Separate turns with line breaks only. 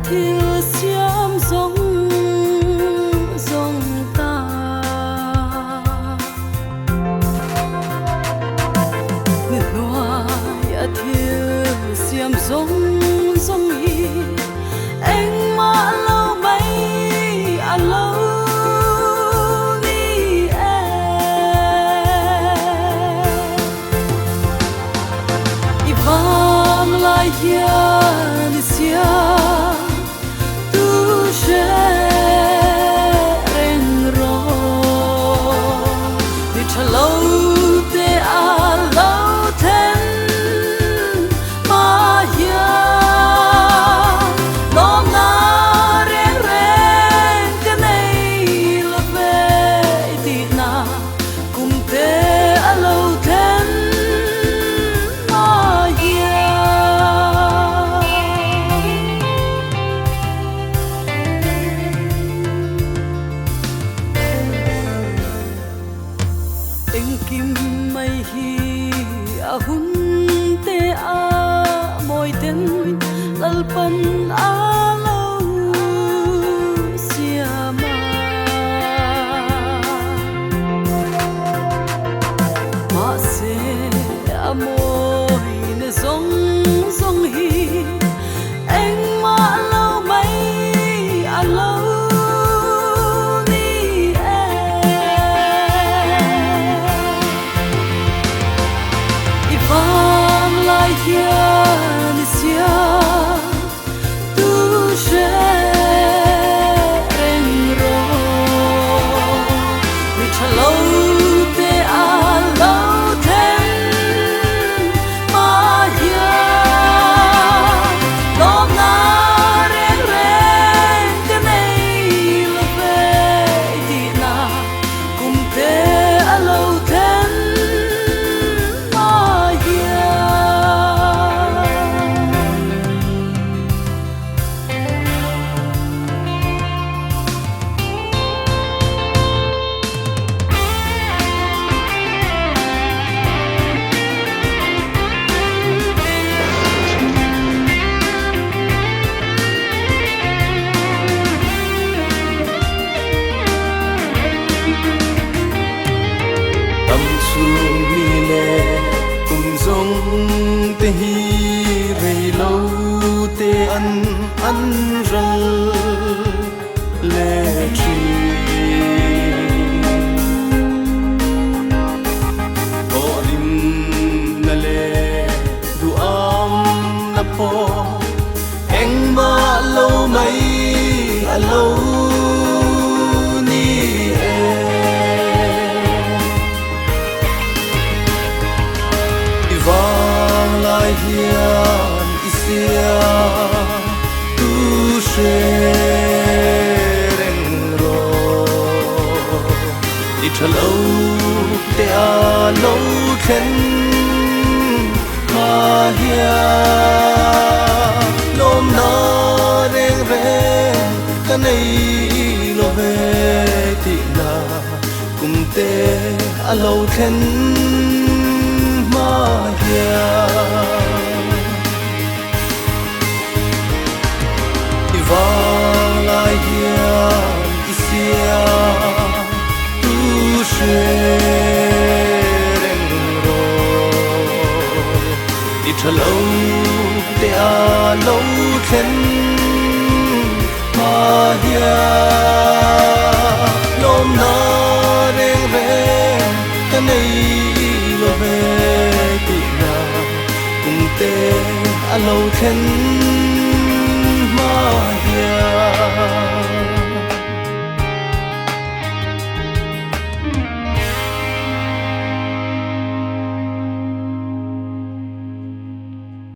thiếu xiêm giống giống ta nên loa thiếu xiêm giống giống hi anh mà lâu mấy lâu đi em vanglai hian isiamtu reng đi chờ lâu te a lâu thêm mà hian lo na reng cái này là về thì na cùng te a lâu thêm mà anh kim mây hi a hun te a môi tên lalpan a lâu siama ma se a môi ne zong zong hi anh ma lâu mấy a lâu vanglai hian isiamtu reng đi chờ lâu te a lâu thêm mà hian lo na reng cái này là về thì na cùng te a lâu thêm
te hi rei lo te an ral le tri o lim na le du na po eng ma lo mai a lo vanglai hian isiamtu reng đi chờ lâu te a lâu khen mà hian lom na reng cái này lo về thì na cùng te a lâu khen vanglai hian isiamtu reng đi chờ lâu te a lâu khen mà hian lom na reng cái này lo về te a lâu khen mà hian